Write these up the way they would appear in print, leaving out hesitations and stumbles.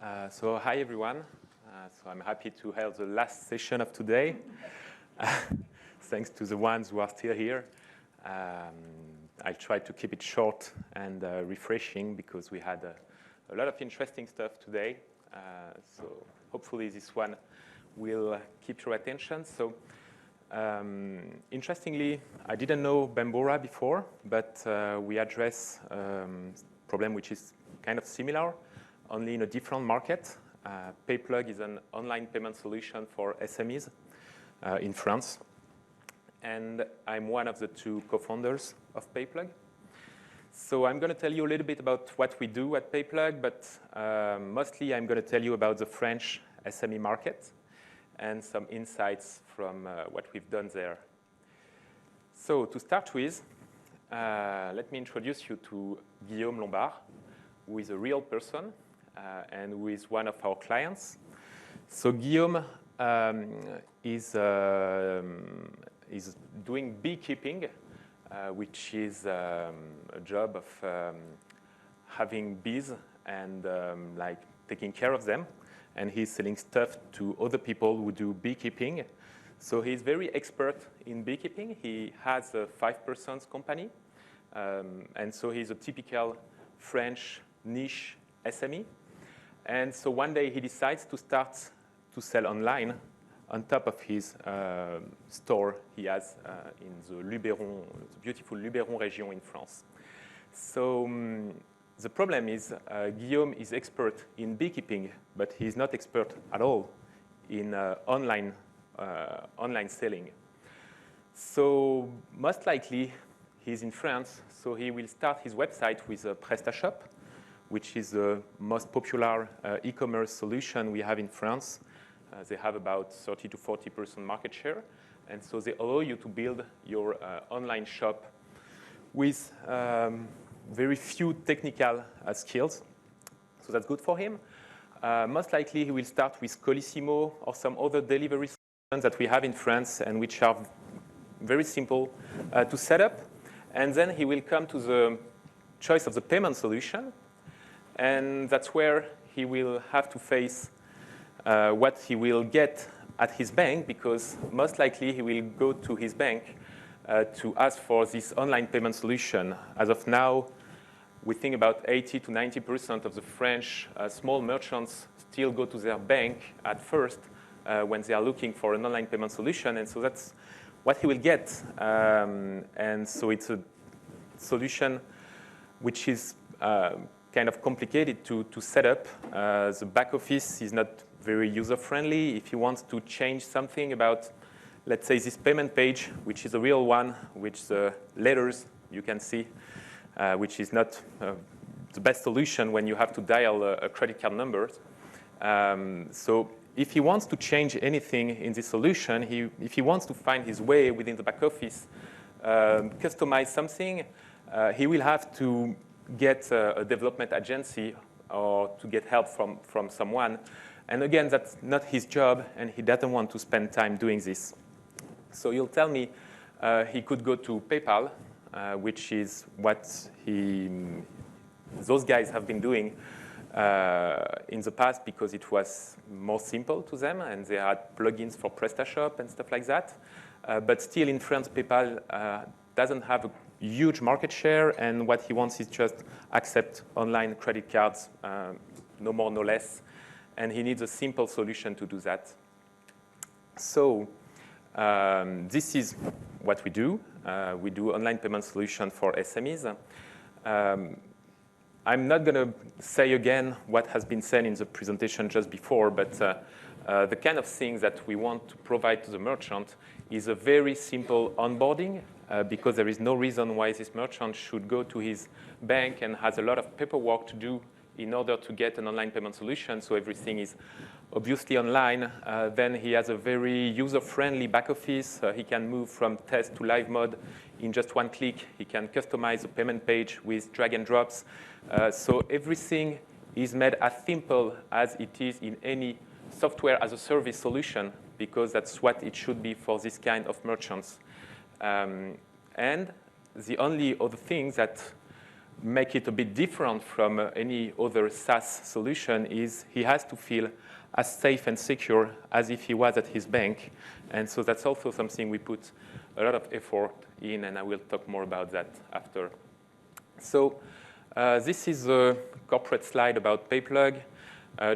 So hi everyone. So I'm happy to have the last session of today. Thanks to the ones who are still here. I'll try to keep it short and refreshing because we had a lot of interesting stuff today. So hopefully this one will keep your attention. So interestingly, I didn't know Bambora before, but we address a problem which is kind of similar, only in a different market. PayPlug is an online payment solution for SMEs in France. And I'm one of the two co-founders of PayPlug. So I'm going to tell you a little bit about what we do at PayPlug, but mostly I'm going to tell you about the French SME market and some insights from what we've done there. So to start with, let me introduce you to Guillaume Lombard, who is a real person and who is one of our clients. So Guillaume is doing beekeeping, which is a job of having bees and like taking care of them. And he's selling stuff to other people who do beekeeping. So he's very expert in beekeeping. He has a 5% company. And so he's a typical French niche SME. And so one day he decides to start to sell online on top of his store he has in the Luberon, the beautiful Luberon region in France. So the problem is Guillaume is expert in beekeeping, but he's not expert at all in online selling. So most likely he's in France, so he will start his website with a PrestaShop, which is the most popular e-commerce solution we have in France. They have about 30 to 40% market share. And so they allow you to build your online shop with very few technical skills. So that's good for him. Most likely he will start with Colissimo or some other delivery solutions that we have in France and which are very simple to set up. And then he will come to the choice of the payment solution. And that's where he will have to face what he will get at his bank, because most likely he will go to his bank to ask for this online payment solution. As of now, we think about 80 to 90% of the French small merchants still go to their bank at first when they are looking for an online payment solution. And so that's what he will get. And so it's a solution which is kind of complicated to set up. The back office is not very user-friendly. If you want to change something about, let's say, this payment page, which is a real one, which the letters you can see, which is not the best solution when you have to dial a credit card number. So if he wants to change anything in this solution, if he wants to find his way within the back office, customize something, he will have to get a development agency or to get help from someone. And again, that's not his job, and he doesn't want to spend time doing this. So you'll tell me he could go to PayPal, which is what those guys have been doing in the past because it was more simple to them, and they had plugins for PrestaShop and stuff like that. But still in France, PayPal doesn't have a huge market share, and what he wants is just accept online credit cards, no more, no less. And he needs a simple solution to do that. So this is what we do. We do online payment solution for SMEs. I'm not going to say again what has been said in the presentation just before, but the kind of things that we want to provide to the merchant is a very simple onboarding, because there is no reason why this merchant should go to his bank and has a lot of paperwork to do in order to get an online payment solution. So everything is obviously online. Then he has a very user-friendly back office. He can move from test to live mode in just one click. He can customize the payment page with drag and drops. So everything is made as simple as it is in any software as a service solution, because that's what it should be for this kind of merchants. And the only other thing that make it a bit different from any other SaaS solution is he has to feel as safe and secure as if he was at his bank. And so that's also something we put a lot of effort in, and I will talk more about that after. So this is a corporate slide about PayPlug.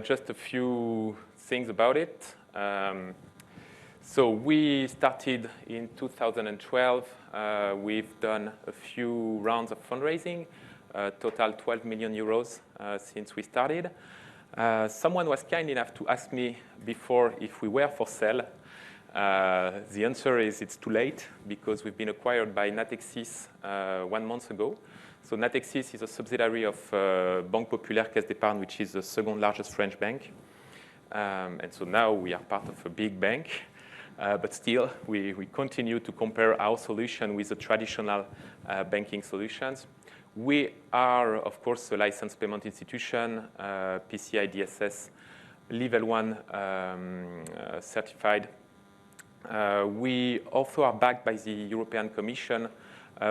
Just a few things about it. So we started in 2012. We've done a few rounds of fundraising, total 12 million euros since we started. Someone was kind enough to ask me before if we were for sale. The answer is it's too late because we've been acquired by Natixis 1 month ago. So Natixis is a subsidiary of Banque Populaire Caisse d'Épargne, which is the second largest French bank. And so now we are part of a big bank. But still, we continue to compare our solution with the traditional banking solutions. We are, of course, a licensed payment institution, PCI DSS Level 1 certified. We also are backed by the European Commission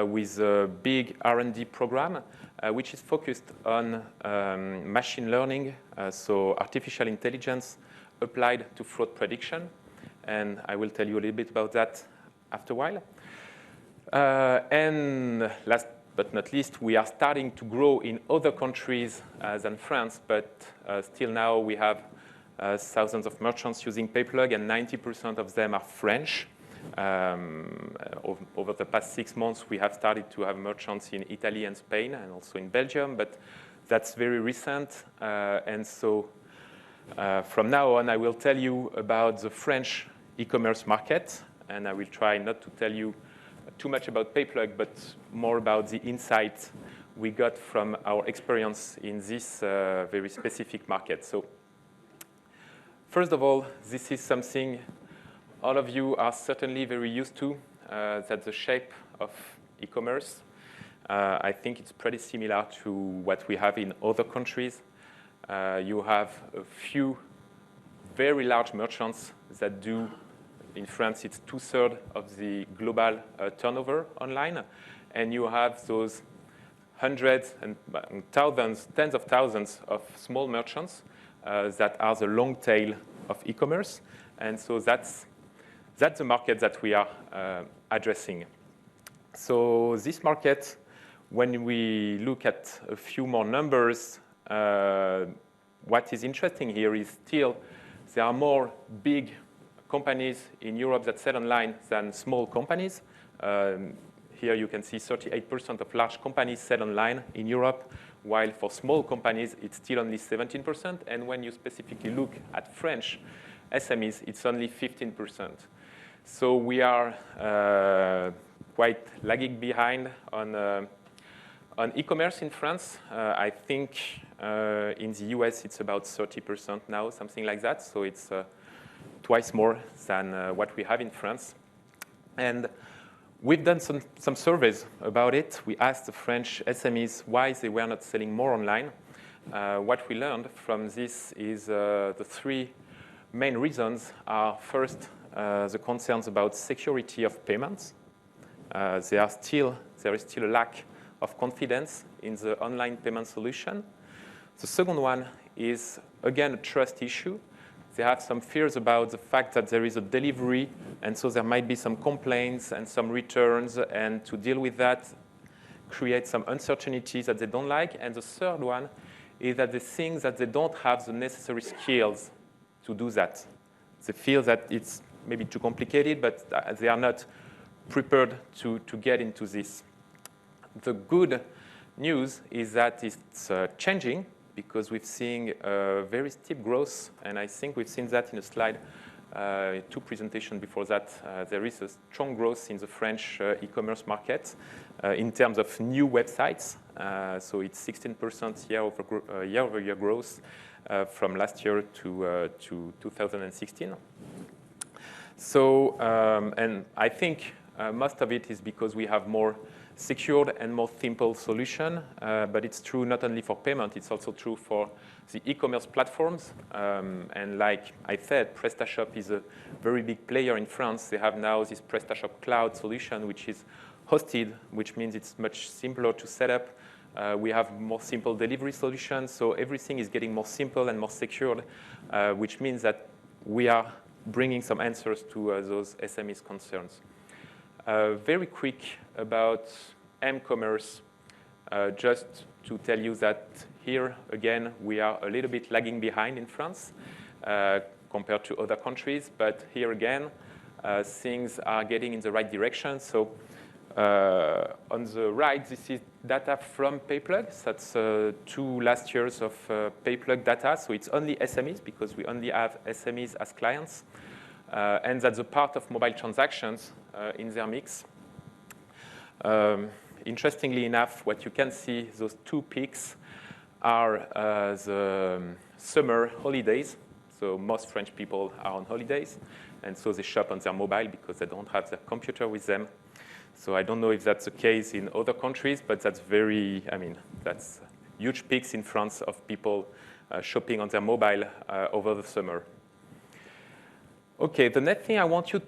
with a big R&D program, which is focused on machine learning, so artificial intelligence applied to fraud prediction. And I will tell you a little bit about that after a while. And last but not least, we are starting to grow in other countries than France, but still now we have thousands of merchants using PayPlug, and 90% of them are French. Over the past 6 months, we have started to have merchants in Italy and Spain, and also in Belgium, but that's very recent. And so from now on, I will tell you about the French e-commerce market, and I will try not to tell you too much about PayPlug, but more about the insights we got from our experience in this very specific market. So first of all, this is something all of you are certainly very used to, that's the shape of e-commerce. I think it's pretty similar to what we have in other countries. You have a few very large merchants that do, in France, it's 2/3 of the global turnover online. And you have those hundreds and thousands, tens of thousands of small merchants that are the long tail of e-commerce. And so that's the market that we are addressing. So this market, when we look at a few more numbers, what is interesting here is still there are more big companies in Europe that sell online than small companies. Here you can see 38% of large companies sell online in Europe, while for small companies, it's still only 17%. And when you specifically look at French SMEs, it's only 15%. So we are quite lagging behind on e-commerce in France. I think in the US, it's about 30% now, something like that. So it's twice more than what we have in France. And we've done some surveys about it. We asked the French SMEs why they were not selling more online. What we learned from this is the 3 main reasons are first, the concerns about security of payments. There is still a lack of confidence in the online payment solution. The second one is, again, a trust issue. They have some fears about the fact that there is a delivery, and so there might be some complaints and some returns, and to deal with that, create some uncertainties that they don't like. And the third one is that they think that they don't have the necessary skills to do that. They feel that it's maybe too complicated, but they are not prepared to get into this. The good news is that it's changing, because we've seen very steep growth, and I think we've seen that in a slide, 2 presentations before that. There is a strong growth in the French e-commerce market in terms of new websites. So it's 16% year-over-year growth from last year to 2016. So, and I think most of it is because we have more secured and more simple solution, but it's true not only for payment, it's also true for the e-commerce platforms. And like I said, PrestaShop is a very big player in France. They have now this PrestaShop Cloud solution, which is hosted, which means it's much simpler to set up. We have more simple delivery solutions. So everything is getting more simple and more secured, which means that we are bringing some answers to those SMEs concerns. Very quick about m-commerce, just to tell you that here, again, we are a little bit lagging behind in France compared to other countries. But here again, things are getting in the right direction. So on the right, this is data from PayPlug. That's 2 last years of PayPlug data. So it's only SMEs, because we only have SMEs as clients. And that's a part of mobile transactions in their mix. Interestingly enough, what you can see, those 2 peaks are the summer holidays. So most French people are on holidays. And so they shop on their mobile because they don't have their computer with them. So I don't know if that's the case in other countries, but that's that's huge peaks in France of people shopping on their mobile over the summer. Okay, the next thing I want to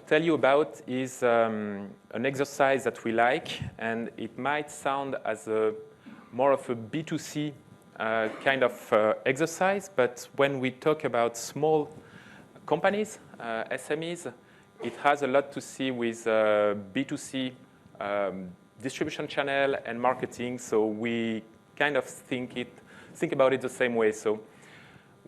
tell you about is an exercise that we like, and it might sound as more of a B2C kind of exercise, but when we talk about small companies, SMEs, it has a lot to see with B2C distribution channel and marketing. So we kind of think about it the same way. So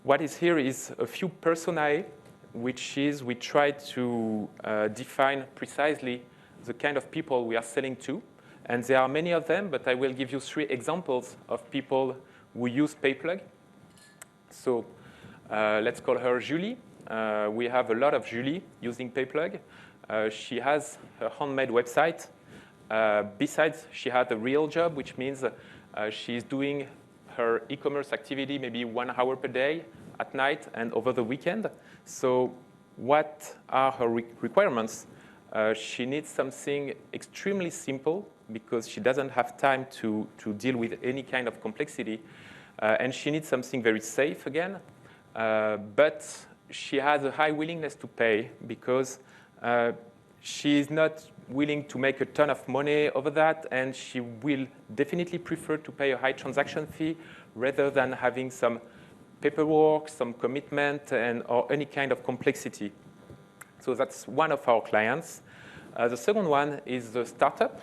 what is here is a few personae, which is we try to define precisely the kind of people we are selling to. And there are many of them, but I will give you 3 examples of people who use PayPlug. So let's call her Julie. We have a lot of Julie using PayPlug. She has a handmade website. Besides, she had a real job, which means she's doing her e-commerce activity maybe 1 hour per day at night and over the weekend. So what are her requirements? She needs something extremely simple because she doesn't have time to deal with any kind of complexity. And she needs something very safe again. But she has a high willingness to pay because she is not willing to make a ton of money over that, and she will definitely prefer to pay a high transaction fee rather than having some paperwork, some commitment, or any kind of complexity. So that's one of our clients. The second one is the startup.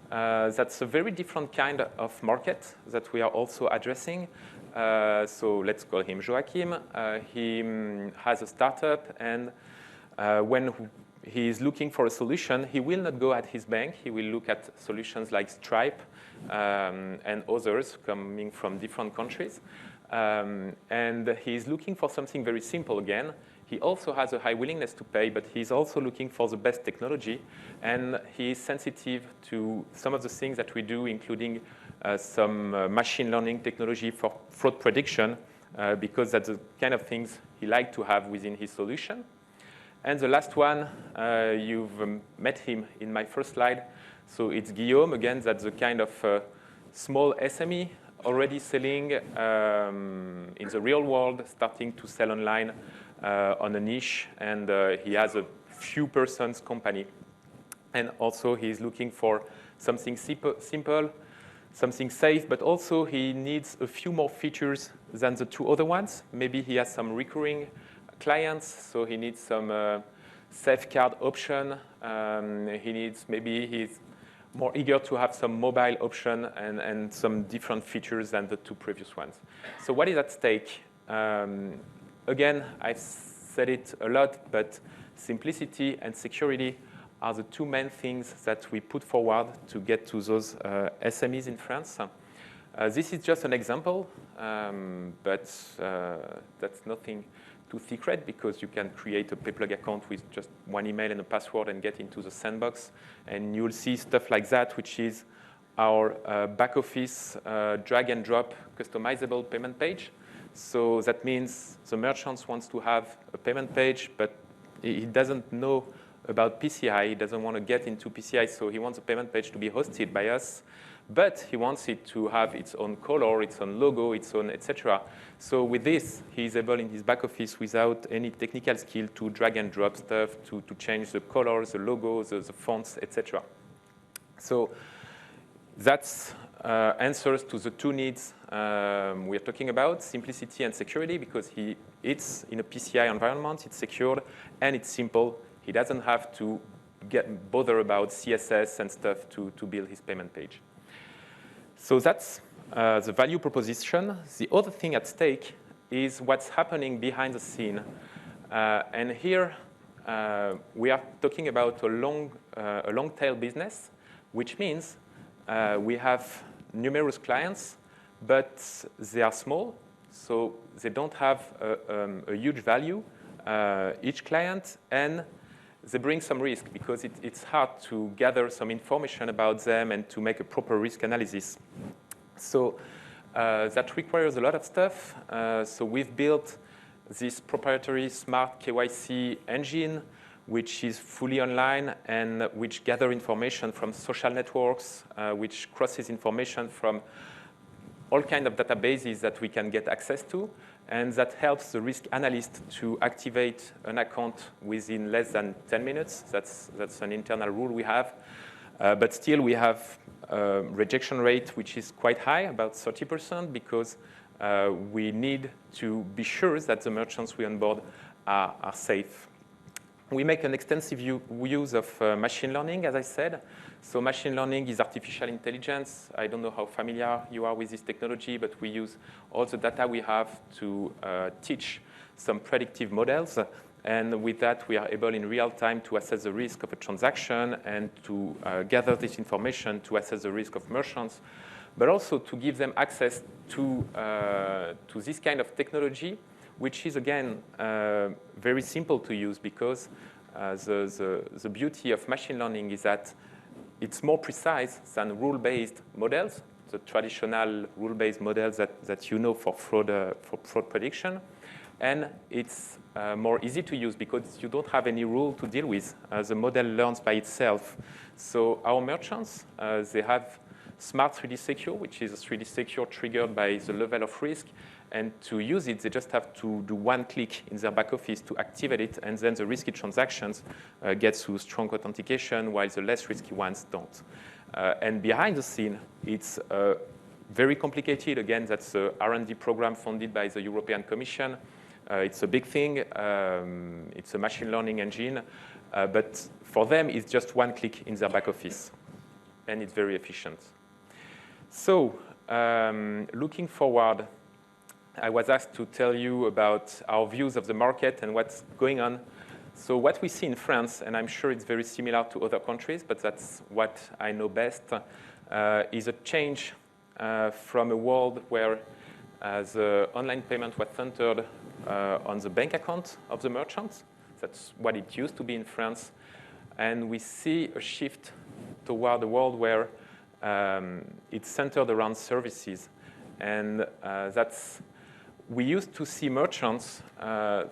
That's a very different kind of market that we are also addressing. So let's call him Joachim. He has a startup, and when he is looking for a solution, he will not go at his bank. He will look at solutions like Stripe and others coming from different countries. And he's looking for something very simple again. He also has a high willingness to pay, but he's also looking for the best technology. And he is sensitive to some of the things that we do, including some machine learning technology for fraud prediction, because that's the kind of things he likes to have within his solution. And the last one, you've met him in my first slide. So it's Guillaume. Again, that's the kind of small SME already selling in the real world, starting to sell online on a niche. And he has a few persons company. And also, he's looking for something simple, something safe, but also he needs a few more features than the 2 other ones. Maybe he has some recurring clients, so he needs some safeguard option. Maybe he's more eager to have some mobile option and some different features than the 2 previous ones. So what is at stake? Again, I've said it a lot, but simplicity and security are the 2 main things that we put forward to get to those SMEs in France. This is just an example, but that's nothing too secret because you can create a PayPlug account with just 1 email and a password and get into the sandbox. And you'll see stuff like that, which is our back office drag and drop customizable payment page. So that means the merchant wants to have a payment page, but he doesn't know about PCI. He doesn't want to get into PCI, so he wants a payment page to be hosted by us. But he wants it to have its own color, its own logo, its own etc. So with this, he's able in his back office without any technical skill to drag and drop stuff, to change the colors, the logos, the fonts, etc. So that's answers to the two needs we are talking about, simplicity and security, because it's in a PCI environment, it's secured, and it's simple. He doesn't have to bother about CSS and stuff to build his payment page. So that's the value proposition. The other thing at stake is what's happening behind the scene. And here we are talking about a long tail business, which means we have numerous clients, but they are small, so they don't have a huge value, each client, and they bring some risk because it's hard to gather some information about them and to make a proper risk analysis. So that requires a lot of stuff. So we've built this proprietary smart KYC engine, which is fully online and which gather information from social networks, which crosses information from all kinds of databases that we can get access to, and that helps the risk analyst to activate an account within less than 10 minutes. That's an internal rule we have. But still, we have a rejection rate which is quite high, about 30%, because we need to be sure that the merchants we onboard are safe. We make an extensive use of machine learning, as I said. So machine learning is artificial intelligence. I don't know how familiar you are with this technology, but we use all the data we have to teach some predictive models. And with that, we are able in real time to assess the risk of a transaction and to gather this information to assess the risk of merchants, but also to give them access to this kind of technology, which is, again, very simple to use because the beauty of machine learning is that it's more precise than rule-based models, the traditional rule-based models that you know for fraud prediction. And it's more easy to use because you don't have any rule to deal with. The model learns by itself. So our merchants, they have Smart 3D Secure, which is a 3D Secure triggered by the level of risk. And to use it, they just have to do one click in their back office to activate it, and then the risky transactions get through strong authentication, while the less risky ones don't. And behind the scene, it's very complicated. Again, that's a R&D program funded by the European Commission. It's a big thing. It's a machine learning engine. But for them, it's just one click in their back office, and it's very efficient. So looking forward, I was asked to tell you about our views of the market and what's going on. So what we see in France, and I'm sure it's very similar to other countries, but that's what I know best, is a change from a world where the online payment was centered on the bank account of the merchant. That's what it used to be in France. And we see a shift toward a world where it's centered around services. And we used to see merchants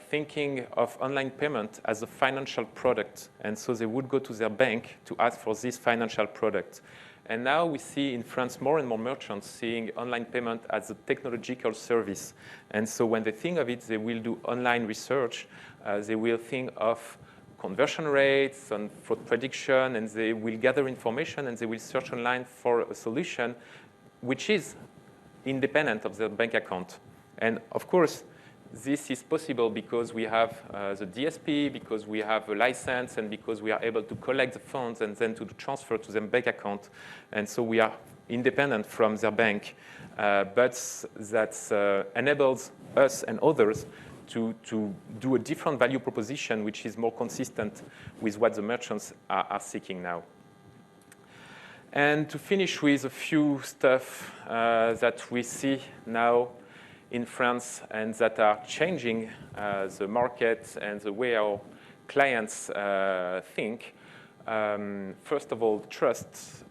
thinking of online payment as a financial product. And so they would go to their bank to ask for this financial product. And now we see in France more and more merchants seeing online payment as a technological service. And so when they think of it, they will do online research. They will think of conversion rates and fraud prediction, and they will gather information, and they will search online for a solution which is independent of their bank account. And of course, this is possible because we have the DSP, because we have a license, and because we are able to collect the funds and then to transfer to their bank account. And so we are independent from their bank. But that enables us and others to do a different value proposition, which is more consistent with what the merchants are seeking now. And to finish with a few stuff that we see now in France and that are changing the market and the way our clients think. First of all, trust.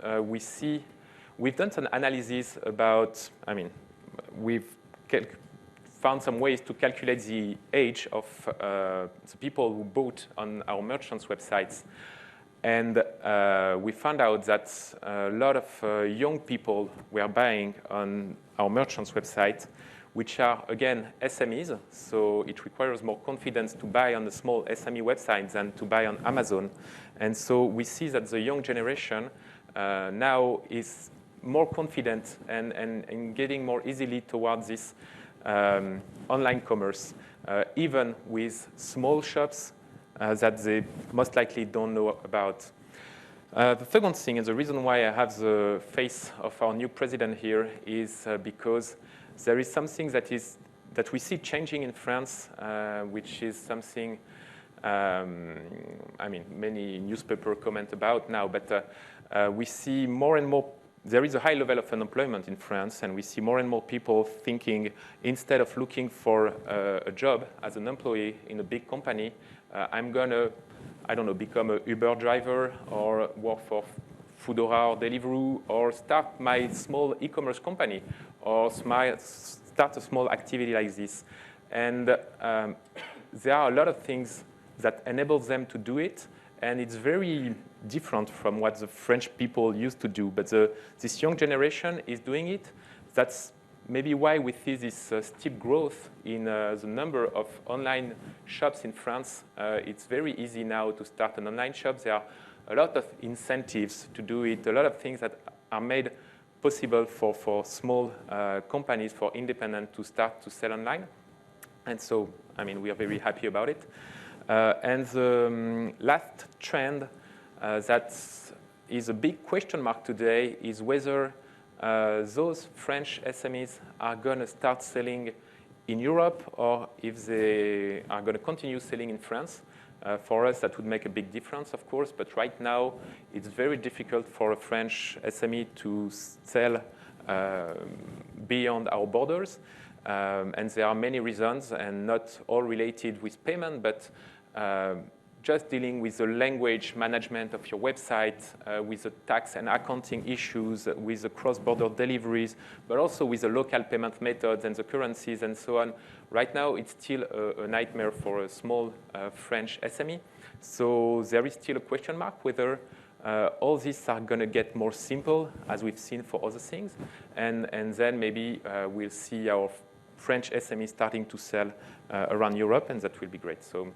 We've done some analysis about, we've found some ways to calculate the age of the people who bought on our merchants' websites. And we found out that a lot of young people were buying on our merchants' website, which are, again, SMEs. So it requires more confidence to buy on a small SME website than to buy on Amazon. And so we see that the young generation now is more confident and getting more easily towards this online commerce, even with small shops that they most likely don't know about. The second thing, and the reason why I have the face of our new president here, is because there is something that we see changing in France, which is something, I mean, many newspapers comment about now, but we see more and more, there is a high level of unemployment in France, and we see more and more people thinking, instead of looking for a job as an employee in a big company, I'm going to, I don't know, become a Uber driver or work for Foodora or Deliveroo or start my small e-commerce company or start a small activity like this. And there are a lot of things that enable them to do it, and it's very different from what the French people used to do. But this young generation is doing it. That's maybe why we see this steep growth in the number of online shops in France. It's very easy now to start an online shop. There are a lot of incentives to do it, a lot of things that are made possible for small companies, for independent to start to sell online. And so, I mean, we are very happy about it. And the last trend that is a big question mark today is whether those French SMEs are going to start selling in Europe or if they are going to continue selling in France. For us, that would make a big difference, of course, but right now, it's very difficult for a French SME to sell beyond our borders. And there are many reasons, and not all related with payment, but just dealing with the language management of your website, with the tax and accounting issues, with the cross-border deliveries, but also with the local payment methods and the currencies and so on. Right now, it's still a nightmare for a small French SME. So there is still a question mark whether all these are going to get more simple, as we've seen for other things. And then maybe we'll see our French SMEs starting to sell around Europe, and that will be great. So